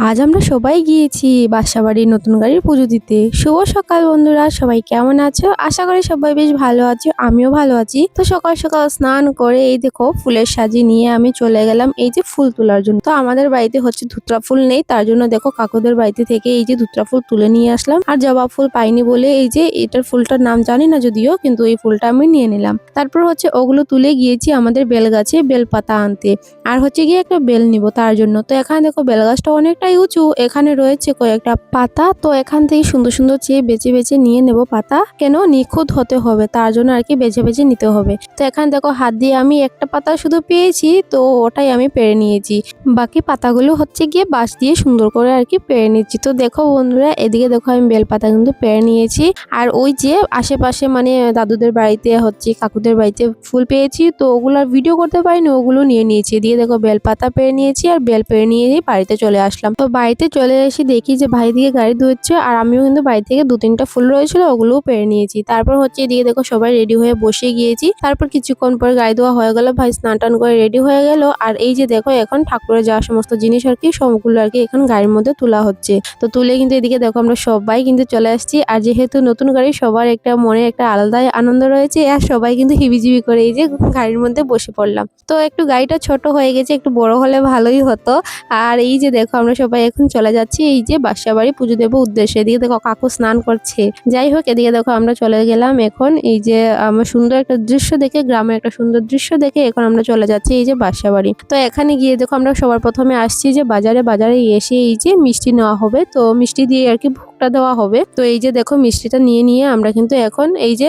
আজ আমরা সবাই গিয়েছি বাসাবাড়ির নতুন গাড়ির পুজো দিতে। শুভ সকাল বন্ধুরা, সবাই কেমন আছো? আশা করি সবাই বেশ ভালো আছো, আমিও ভালো আছি। তো সকাল সকাল স্নান করে এই দেখো ফুলের সাজি নিয়ে আমি চলে গেলাম এই যে ফুল তোলার জন্য। তো আমাদের বাড়িতে হচ্ছে ধুতরা ফুল নেই, তার জন্য দেখো কাকুদের বাড়িতে থেকে এই যে ধুতরা ফুল তুলে নিয়ে আসলাম। আর জবা ফুল পাইনি বলে এই যে এটার ফুলটার নাম জানি না যদিও, কিন্তু এই ফুলটা আমি নিয়ে নিলাম। তারপর হচ্ছে ওগুলো তুলে গিয়েছি আমাদের বেল গাছে বেলপাতা আনতে। আর হচ্ছে গিয়ে একটা বেল নিব তার জন্য। তো এখানে দেখো বেল গাছটা অনেকটাই উঁচু, এখানে রয়েছে কয়েকটা পাতা। তো এখান থেকে সুন্দর সুন্দর চেয়ে বেছে বেছে নিয়ে নেব পাতা, কেন নিখুঁত হতে হবে তার জন্য আর কি বেছে বেছে নিতে হবে। তো এখানে দেখো হাত দিয়ে আমি একটা পাতা শুধু পেয়েছি, তো ওটাই আমি পেরে নিয়েছি। বাকি পাতাগুলো হচ্ছে গিয়ে বাঁশ দিয়ে সুন্দর করে আর কি পেরে নিচ্ছি। তো দেখো বন্ধুরা, এদিকে দেখো আমি বেল পাতা কিন্তু পেরে নিয়েছি। আর ওই যে আশেপাশে মানে দাদুদের বাড়িতে হচ্ছে কাকুদের বাড়িতে ফুল পেয়েছি, তো ওগুলো ভিডিও করতে পারিনি, ওগুলো নিয়ে নিয়েছি। দিয়ে দেখো বেল পাতা পেরে নিয়েছি আর বেল পেরে নিয়ে বাড়িতে চলে আসলাম। তো বাড়িতে চলে এসে দেখি যে ভাই দিকে গাড়ি ধুচ্ছে, আর আমিও কিন্তু বাড়ি থেকে 2-3টা ফুল রয়েছিল ওগুলোও পেরে নিয়েছি। তারপর হচ্ছে এদিকে দেখো সবাই রেডি হয়ে বসে গিয়েছি। তারপর কিছুক্ষণ পর গাড়ি ধোয়া হয়ে গেল, ভাই স্নান টান করে রেডি হয়ে গেল। আর এই যে দেখো এখন ঠাকুরের যাওয়ার সমস্ত জিনিস আর কি সবগুলো আর কি এখন গাড়ির মধ্যে তোলা হচ্ছে। তো তুলে কিন্তু এদিকে দেখো আমরা সবাই কিন্তু চলে আসছি। আর যেহেতু নতুন গাড়ি, সবার একটা মনে একটা আলাদাই আনন্দ রয়েছে, আর সবাই কিন্তু হিবিজিবি করে এই যে গাড়ির মধ্যে বসে পড়লাম। তো একটু গাড়িটা ছোট হয়ে গেছে, একটু বড় হলে ভালোই হতো। আর এই যে দেখো আমরা সবাই এখন চলে যাচ্ছি এই যে বাসাবাড়ি পুজো দেবো উদ্দেশ্যে। এদিকে দেখো কাকু স্নান করছে। যাই হোক, এদিকে দেখো আমরা চলে গেলাম এখন এই যে আমার সুন্দর একটা দৃশ্য দেখে, গ্রামের একটা সুন্দর দৃশ্য দেখে এখন আমরা চলে যাচ্ছি এই যে বাসাবাড়ি। তো এখানে গিয়ে দেখো আমরা সবার প্রথমে আসছি যে বাজারে এসে এই যে মিষ্টি নেওয়া হবে, তো মিষ্টি দিয়ে আর কি ভোগটা দেওয়া হবে। তো এই যে দেখো মিষ্টিটা নিয়ে আমরা কিন্তু এখন এই যে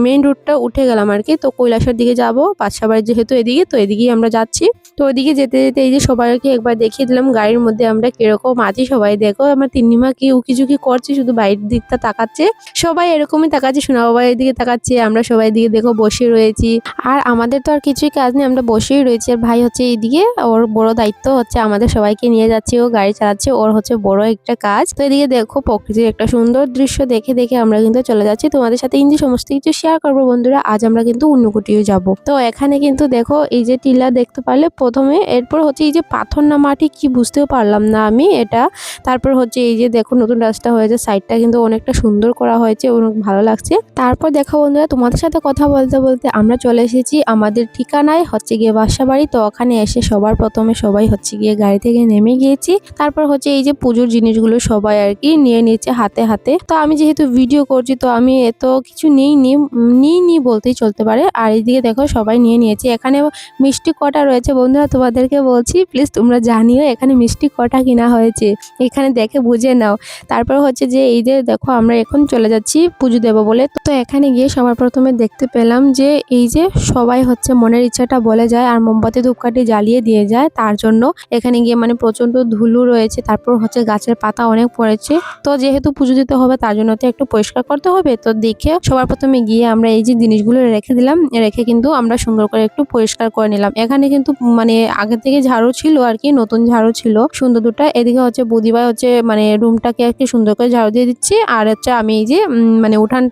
মেইন রোডটা উঠে গেলাম আর কি। তো কৈলাসের দিকে যাবো, বাসাবাড়ি যেহেতু এদিকে, তো এদিকেই আমরা যাচ্ছি। তো ওইদিকে যেতে যেতে এই যে সবাইকে একবার দেখিয়ে দিলাম গাড়ির মধ্যে আমরা কিরকম আছি। সবাই দেখো আমার তিন্নিমা কি উকিঝুঁকি করছে, শুধু বাইরের দিকটা তাকাচ্ছে। সবাই এরকমই তাকাচ্ছে, সোনা বাবার দিকে তাকাচ্ছে, আমরা সবাই দিকে দেখো বসে রয়েছি। আর আমাদের তো আর কিছুই কাজ নেই, আমরা বসেই রয়েছি। আর ভাই হচ্ছে এইদিকে, ওর বড় দায়িত্ব হচ্ছে আমাদের সবাইকে নিয়ে যাচ্ছে, ও গাড়ি চালাচ্ছে, ওর হচ্ছে বড় একটা কাজ। তো এদিকে দেখো প্রকৃতির একটা সুন্দর দৃশ্য দেখে দেখে আমরা কিন্তু চলে যাচ্ছি। তোমাদের সাথে কিন্তু সমস্ত কিছু শেয়ার করবো বন্ধুরা। আজ আমরা কিন্তু উন্নকুটিও যাব। তো এখানে কিন্তু দেখো এই যে টিলা দেখতে পারলে প্রথমে, এরপর হচ্ছে এই যে পাথর না মাটি কি বুঝতেও পারলাম না আমি এটা। তারপর হচ্ছে এই যে দেখো নতুন রাস্তা হয়েছে, সাইডটা কিন্তু অনেকটা সুন্দর করা হয়েছে, অনেক ভালো লাগছে। তারপর দেখো বন্ধুরা, তোমাদের সাথে কথা বলতে বলতে আমরা চলে এসেছি আমাদের ঠিকানায় হচ্ছে গিয়ে বাসাবাড়ি। তো ওখানে এসে সবার প্রথমে সবাই হচ্ছে গিয়ে গাড়ি থেকে নেমে গিয়েছি। তারপর হচ্ছে এই যে পুজোর জিনিসগুলো সবাই আর কি নিয়ে নিচ্ছে হাতে হাতে। তো আমি যেহেতু ভিডিও করছি, তো আমি এত কিছু নিইনি বলতেই চলতে পারে। আর এইদিকে দেখো সবাই নিয়ে নিয়েছে। এখানে মিষ্টি কটা রয়েছে বন্ধুরা, তোমাদেরকে বলছি প্লিজ তোমরা জানিও এখানে মিষ্টি কটা কিনা হয়েছে, এখানে দেখে বুঝে নাও। তারপর হচ্ছে যে এই যে দেখো আমরা এখন চলে যাচ্ছি পুজো দেবো বলে। তো এখানে গিয়ে সবার প্রথমে দেখতে পেলাম যে এই যে সবাই হচ্ছে মনের ইচ্ছাটা বলে যায় আর মোমবাতি ধূপকাঠি জ্বালিয়ে দিয়ে যায়। তার জন্য এখানে গিয়ে মানে প্রচন্ড ধুলো রয়েছে, তারপর হচ্ছে গাছের পাতা অনেক পড়েছে। তো যেহেতু পুজো দিতে হবে তার জন্য তো একটু পরিষ্কার করতে হবে। তো দেখে সবার প্রথমে গিয়ে আমরা এই যে জিনিসগুলো রেখে দিলাম, রেখে কিন্তু আমরা সুন্দর করে একটু পরিষ্কার করে নিলাম। এখানে কিন্তু মানে আগে থেকে ঝাড়ু ছিল আর কি, নতুন ঝাড়ু ছিল সুন্দর দুটা। এদিকে হচ্ছে বুদিভাই হচ্ছে মানে রুমটাকে আর কি সুন্দর করে ঝাড়ু দিয়ে দিচ্ছি। আর হচ্ছে আমি এই যে মানে উঠান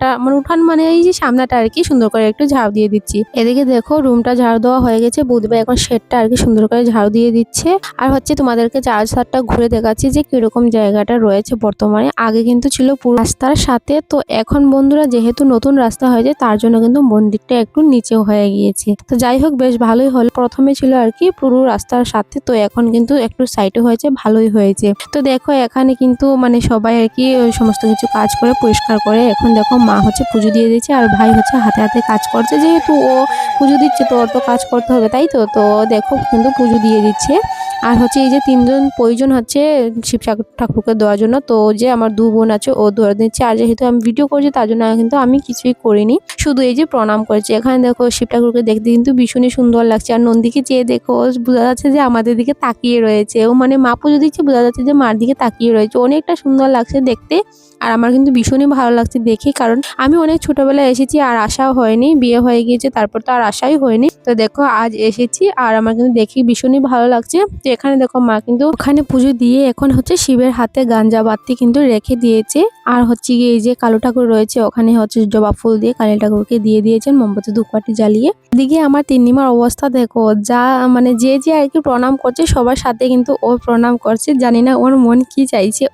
মানে এই যে সামনাটা আর কি সুন্দর করে একটু ঝাড়ু দিয়ে দিচ্ছি। এদিকে দেখো রুমটা ঝাড়ু দেওয়া হয়ে গেছে, বুদিভাই এখন শেডটা আর কি সুন্দর করে ঝাড়ু দিয়ে দিচ্ছে। আর হচ্ছে তোমাদেরকে চারটা ঘুরে দেখাচ্ছি যে কিরকম জায়গাটা রয়েছে বর্তমানে। আগে কিন্তু ছিল পুরো রাস্তার সাথে, তো এখন বন্ধুরা যেহেতু নতুন রাস্তা হয়েছে তার জন্য কিন্তু মন্দিরটা একটু নিচেও হয়ে গিয়েছে। তো যাই হোক বেশ ভালোই হলো। প্রথমে ছিল আর কি পুরো রাস্তার সাথে, তো এখন কিন্তু একটু সাইডে হয়েছে, ভালোই হয়েছে। তো দেখো এখানে কিন্তু মানে সবাই আর কি সমস্ত কিছু কাজ করে পরিষ্কার করে এখন দেখো মা হচ্ছে পুজো দিয়ে দিচ্ছে, আর ভাই হচ্ছে হাতে হাতে কাজ করছে, যেহেতু ও পুজো দিচ্ছে তো ওর তো কাজ করতে হবে, তাই তো। তো দেখো কিন্তু পুজো দিয়ে দিচ্ছে। আর হচ্ছে এই যে 3জন প্রয়োজন হচ্ছে শিব ঠাকুরকে দেওয়ার জন্য। তো যে আমার 2 বোন আছে ও ধরে দিচ্ছে, আর যেহেতু আমি ভিডিও করছি তার জন্য কিন্তু আমি কিছুই করিনি, শুধু এই যে প্রণাম করেছি। এখানে দেখো শিব ঠাকুরকে দেখতে কিন্তু ভীষণই সুন্দর লাগছে। আর নন্দীকে চেয়ে দেখো বোঝা যাচ্ছে যে আমাদের দিকে তাকিয়ে রয়েছে, ও মানে মা পুজো দিচ্ছে, বোঝা যাচ্ছে যে মার দিকে তাকিয়ে রয়েছে, অনেকটা সুন্দর লাগছে দেখতে। আর আমার কিন্তু ভীষণই ভালো লাগছে দেখে, কারণ আমি অনেক ছোটবেলায় এসেছি আর আসাও হয়নি, বিয়ে হয়ে গিয়েছে তারপর তো আর আসাই হয়নি। তো দেখো আজ এসেছি আর আমার কিন্তু দেখে ভীষণই ভালো লাগছে। তো এখানে দেখো মা কিন্তু ওখানে পুজো দিয়ে এখন হচ্ছে শিবের হাতে গাঞ্জা বাতি কিন্তু রেখে দিয়েছে। আর হচ্ছে গিয়ে এই যে কালো ঠাকুর রয়েছে ওখানে হচ্ছে জবা ফুল দিয়ে কালী ঠাকুরকে দিয়ে দিয়েছেন মোমবাতি ধূপকাঠি জ্বালিয়ে। এদিকে আমার তিন্নিমার অবস্থা দেখো, যা মানে যে আর কি প্রণাম করছে সবার সাথে কিন্তু ও প্রণাম করছে, জানি না ওর মন কি চাইছে।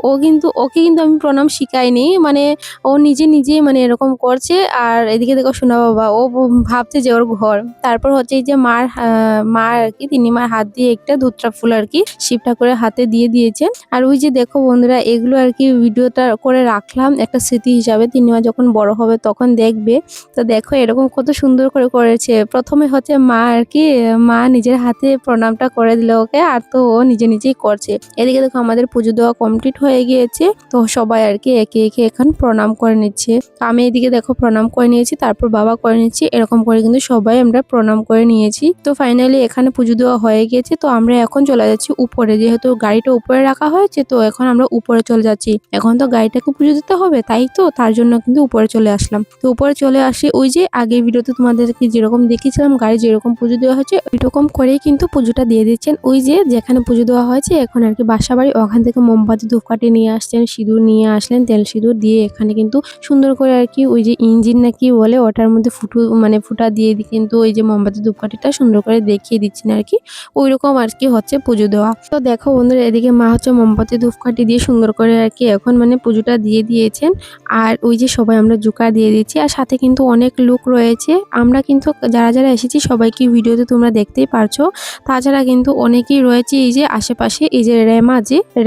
ওকে কিন্তু আমি প্রণাম শিখাইনি, মানে ও নিজেই মানে এরকম করছে। আর এদিকে দেখো সোনা বাবা, ও ভাবছে যে ওর ঘর। তারপর হচ্ছে এই যে মা আর কি তিন্নিমার হাত দিয়ে একটা ধুত্রা ফুল আর কি শিব ঠাকুরের হাতে দিয়ে দিয়েছে। আর ওই যে দেখো বন্ধুরা, এগুলো আর কি ভিডিওটা করে রাখলাম একটা স্মৃতি হিসাবে, তিন্নিমা যখন বড় হবে তখন দেখবে। তো দেখো এরকম কত সুন্দর করে করেছে। প্রথমে হচ্ছে মা আর কি মা নিজের হাতে প্রণামটা করে দিল ওকে, আর তো ও নিজেই করছে। এদিকে দেখো আমাদের পুজো দেওয়া কমপ্লিট হয়ে গিয়েছে, তো সবাই আর কি একে এখন প্রণাম করে নিচ্ছে। আমি এদিকে দেখো প্রণাম করে নিয়েছি, তারপর বাবা করে নিচ্ছি, এরকম করে কিন্তু সবাই আমরা প্রণাম করে নিয়েছি। তো ফাইনালি এখানে পুজো দেওয়া হয়ে গিয়েছে। তো আমরা এখন চলে যাচ্ছি উপরে, যেহেতু গাড়িটা উপরে রাখা হয়েছে তো এখন আমরা উপরে চলে যাচ্ছি। এখন তো গাড়িটাকে পুজো দিতে হবে, তাই তো তার জন্য কিন্তু উপরে চলে আসলাম। তো উপরে চলে আসি, ওই যে আগের ভিডিওতে তোমাদেরকে যেরকম দেখিয়েছিলাম গাড়ি যেরকম পুজো দেওয়া হয়েছে এরকম করেই কিন্তু পুজোটা দিয়ে দিচ্ছেন। ওই যে যেখানে পুজো দেওয়া হয়েছে এখন আর কি বাসা বাড়ি, ওখান থেকে মোমবাতি ধূপকাঠি নিয়ে আসছেন, সিঁদুর নিয়ে আসলেন, তেল সিঁদুর দিয়ে এখানে কিন্তু সুন্দর করে আর কি ওই যে ইঞ্জিন না কি বলে ওটার মধ্যে ফুটা দিয়ে কিন্তু ওই যে মোমবাতি ধূপকাঠিটা সুন্দর করে দেখিয়ে দিচ্ছেন আর কি। ওইরকম আর কি হচ্ছে পুজো দেওয়া। তো দেখো বন্ধুরা, এদিকে মা হচ্ছে মোমবাতি ধূপকাঠি দিয়ে সুন্দর করে আর কি এখন মানে পুজোটা দিয়ে দিয়েছেন। আর ওই যে সবাই আমরা জুকা দিয়ে দিচ্ছি, আর সাথে কিন্তু অনেক লোক রয়েছে। আমরা কিন্তু যারা এসেছি সবাইকে ভিডিওতে তোমরা দেখতেই পারছো। তাছাড়া কিন্তু অনেকেই রয়েছে এই যে আশেপাশে, এই যে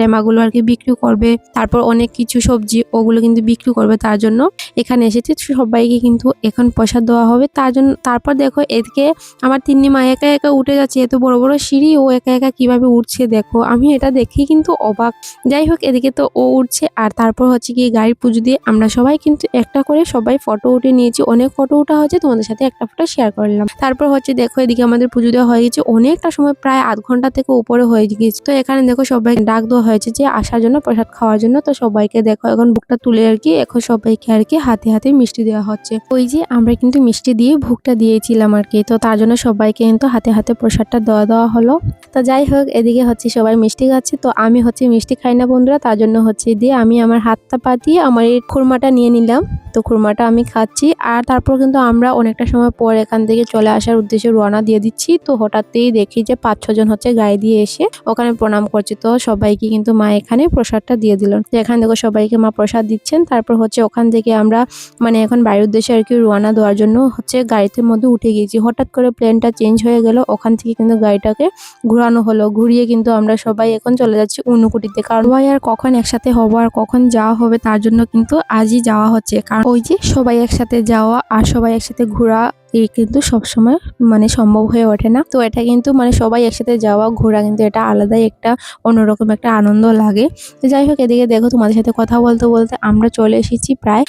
রেমাগুলো আর কি বিক্রি করবে, তারপর অনেক কিছু সবজি ওগুলো কিন্তু বিক্রি করবে, তার জন্য এখানে এসেছে। সবাইকে কিন্তু এখন প্রসাদ দেওয়া হবে তার জন্য। তারপর দেখো এদিকে আমার তিন্নিমা একা উঠে যাচ্ছে, এত বড় বড় সিঁড়ি ও একা কিভাবে উঠছে দেখো, আমি এটা দেখি কিন্তু অবাক। যাই হোক এদিকে তো ও উঠছে, আর তারপর হচ্ছে কি গাড়ির পুজো দিয়ে আমরা সবাই কিন্তু একটা করে সবাই ফটো উঠে নিয়েছি। অনেক ফটো ওঠা হয়েছে, তোমাদের সাথে একটা ফটো শেয়ার করলাম। তারপর হচ্ছে দেখো এদিকে আমাদের পুজো দেওয়া হয়ে গেছে, অনেকটা সময় প্রায় আধ ঘন্টা থেকে উপরে হয়ে গেছে। তো এখানে দেখো সবাই ডাক দেওয়া হয়েছে যে আসার জন্য, প্রসাদ খাওয়ার জন্য। তো সবাইকে দেখো এখন ভোগটা তুলে আর কি এখন সবাইকে আর কি হাতে মিষ্টি দেওয়া হচ্ছে। ওই যে আমরা কিন্তু মিষ্টি দিয়ে ভোগটা দিয়েছিলাম আর কি, তো তার জন্য সবাইকে কিন্তু হাতে প্রসাদটা দেওয়া হলো। তো যাই হোক এদিকে হচ্ছে সবাই মিষ্টি খাচ্ছে, তো আমি হচ্ছে মিষ্টি খাই না বন্ধুরা, তার জন্য হচ্ছে দিয়ে আমি আমার হাতটা পাতিয়ে আমার এই খুরমাটা নিয়ে নিলাম। তো খুরমাটা আমি খাচ্ছি। আর তারপর কিন্তু আমরা অনেকটা সময় পর এখান থেকে চলে আসার উদ্দেশ্যে রওনা দিয়ে দিচ্ছি। তো হঠাৎই দেখি যে 5-6 জন হচ্ছে গাড়ি দিয়ে এসে ওখানে প্রণাম করছে। তো সবাইকে কিন্তু মা এখানে প্রসাদটা দিয়ে দিল। তো এখান থেকে সবাইকে মা প্রসাদ দিচ্ছেন। তারপর হচ্ছে ওখান থেকে আমরা মানে এখন বাড়ির উদ্দেশ্যে আর কি রওনা দেওয়ার জন্য হচ্ছে গাড়িতে মধ্যে উঠে গিয়েছি। হঠাৎ করে প্লেনটা চেঞ্জ হয়ে গেল, ওখান থেকে কিন্তু গাড়িটাকে ঘোরানো হলো। ঘুরিয়ে কিন্তু আমরা সবাই এখন চলে যাচ্ছি ঊনকোটিতে, কারণ সবাই আর কখন একসাথে হবো আর কখন যাওয়া হবে তার জন্য কিন্তু আজই যাওয়া হচ্ছে। কারণ ওই যে সবাই একসাথে যাওয়া আর সবাই একসাথে ঘোরা এই কিন্তু সবসময় মানে সম্ভব হয়ে ওঠে না। তো এটা কিন্তু মানে সবাই একসাথে যাওয়া ঘোরা কিন্তু এটা আলাদাই একটা অন্যরকম একটা আনন্দ লাগে। তো যাই হোক এদিকে দেখো তোমাদের সাথে কথা বলতে আমরা চলে এসেছি প্রায়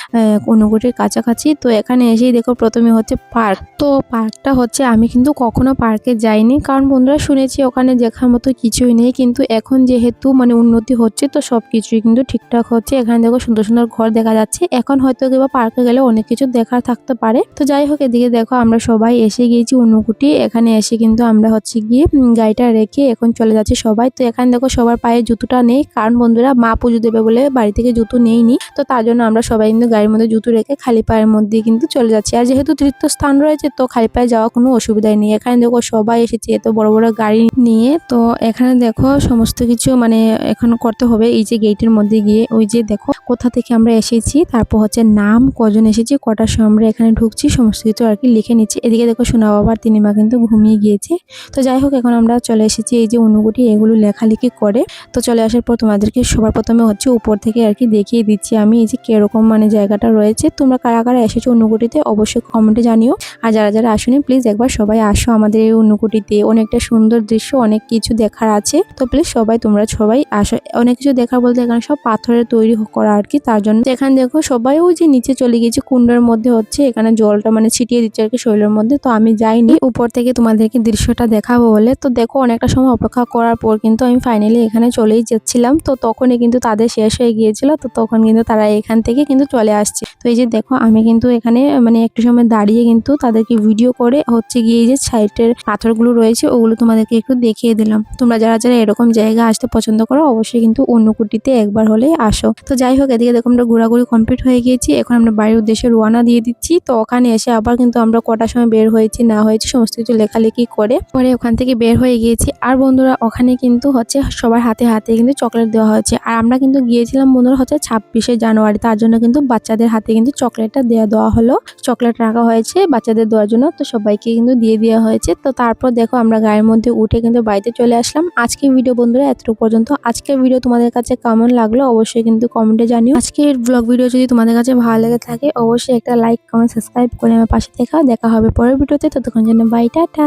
ঊনকোটির কাছাকাছি। তো এখানে এসেই দেখো প্রথমে হচ্ছে পার্ক। তো পার্কটা হচ্ছে আমি কিন্তু কখনো পার্কে যাইনি, কারণ বন্ধুরা শুনেছি ওখানে দেখার মতো কিছুই নেই। কিন্তু এখন যেহেতু মানে উন্নতি হচ্ছে তো সবকিছুই কিন্তু ঠিকঠাক হচ্ছে। এখানে দেখো সুন্দর ঘর দেখা যাচ্ছে। এখন হয়তো কিংবা পার্কে গেলে অনেক কিছু দেখার থাকতে পারে। তো যাই হোক এদিকে দেখো আমরা সবাই এসে গিয়েছি ঊনকোটি। এখানে এসে কিন্তু আমরা হচ্ছে গিয়ে গাড়িটা রেখে এখন চলে যাচ্ছি সবাই। তো এখানে দেখো সবার পায়ে জুতোটা নেই, কারণ বন্ধুরা মা পুজো দেবে বলে বাড়ি থেকে জুতো নেইনি। তো তার জন্য আমরা সবাই কিন্তু গাড়ির মধ্যে জুতো রেখে খালি পায়ের মধ্যে কিন্তু চলে যাচ্ছি। আর যেহেতু তীর্থস্থান রয়েছে তো খালি পায়ে যাওয়া কোনো অসুবিধাই নেই। এখানে দেখো সবাই এসেছে এত বড় গাড়ি নিয়ে। তো এখানে দেখো সমস্ত কিছু মানে এখন করতে হবে এই যে গেটের মধ্যে গিয়ে। ওই যে দেখো কোথা থেকে আমরা এসেছি, তারপর হচ্ছে নাম, কজন এসেছি, কটার সময় আমরা এখানে ঢুকছি, সমস্ত কিছু আর কি লিখে নিচ্ছি। এদিকে দেখো সোনা বাবার তিনিমা কিন্তু ঘুমিয়ে গিয়েছে। তো যাই হোক এখন আমরা চলে এসেছি এই যে ঊনকোটি, এগুলো লেখালেখি করে। তো চলে আসার পর তোমাদেরকে সবার প্রথমে হচ্ছে উপর থেকে আর কি দেখিয়ে দিচ্ছি আমি এই যে কিরকম মানে জায়গাটা রয়েছে। তোমরা কারা এসেছো ঊনকোটিতে অবশ্যই কমেন্টে জানিও। আর যারা আসেনি প্লিজ একবার সবাই আসো আমাদের এই ঊনকোটিতে। অনেকটা সুন্দর দৃশ্য, অনেক কিছু দেখার আছে। তো প্লিজ তোমরা সবাই আসো। অনেক কিছু দেখার বলতে এখানে সব পাথরের তৈরি করা আর কি, তার জন্য এখানে দেখো সবাই ওই যে নিচে চলে গিয়েছে কুণ্ডের মধ্যে হচ্ছে এখানে জলটা মানে ছিটিয়ে দিচ্ছে আর কি শরীরের মধ্যে। তো আমি যাইনি উপর থেকে তোমাদেরকে দৃশ্যটা দেখাবো বলে। তো দেখো অনেকটা সময় অপেক্ষা করার পর কিন্তু আমি ফাইনালি এখানে চলেই যাচ্ছিলাম। তো তখনই কিন্তু তাদের শেষ হয়ে গিয়েছিল। তো তখন কিন্তু তারা এখান থেকে কিন্তু চলে আসছে। তো এই যে দেখো আমি কিন্তু এখানে মানে একটু সময় দাঁড়িয়ে কিন্তু তাদেরকে ভিডিও করে হচ্ছে গিয়ে এই যে সাইডের পাথরগুলো রয়েছে ওগুলো তোমাদেরকে একটু দেখিয়ে দিলাম। তোমরা যারা যারা এরকম জায়গা আসতে পছন্দ করো অবশ্যই কিন্তু ঊনকোটিতে একবার হলেই আসো। তো যাই হোক এদিকে দেখো আমরা ঘোরাঘুরি কমপ্লিট হয়ে গিয়েছি। এখন আমরা বাড়ির উদ্দেশ্যে রওনা দিয়ে দিচ্ছি। তো ওখানে এসে আবার কিন্তু আমরা কটার সময় বের হয়েছি না হয়েছি সমস্ত কিছু লেখালেখি করে পরে ওখান থেকে বের হয়ে গিয়েছি। আর বন্ধুরা ওখানে কিন্তু হচ্ছে সবার হাতে হাতে কিন্তু চকলেট দেওয়া হয়েছে। আর আমরা কিন্তু গিয়েছিলাম বন্ধুরা হচ্ছে 26শে জানুয়ারি, তার জন্য কিন্তু বাচ্চাদের হাতে কিন্তু চকলেটটা দেওয়া হলো। চকলেট রাখা হয়েছে বাচ্চাদের দেওয়ার জন্য, তো সবাইকে কিন্তু দিয়ে দেওয়া হয়েছে। তো তারপর দেখো আমরা গাড়ির মধ্যে উঠে কিন্তু বাড়িতে চলে আসলাম। আজকের ভিডিও বন্ধুরা এতটুকু পর্যন্ত। আজকের ভিডিও তোমাদের কাছে কেমন লাগলো অবশ্যই কিন্তু কমেন্টে জানিও। আজকের ব্লগ ভিডিও যদি তোমাদের কাছে ভালো লেগে থাকে অবশ্যই একটা লাইক কমেন্ট সাবস্ক্রাইব করে আমার পাশে দেখা হবে পরের ভিডিওতে। ততক্ষণ জন্য বাই, টাটা।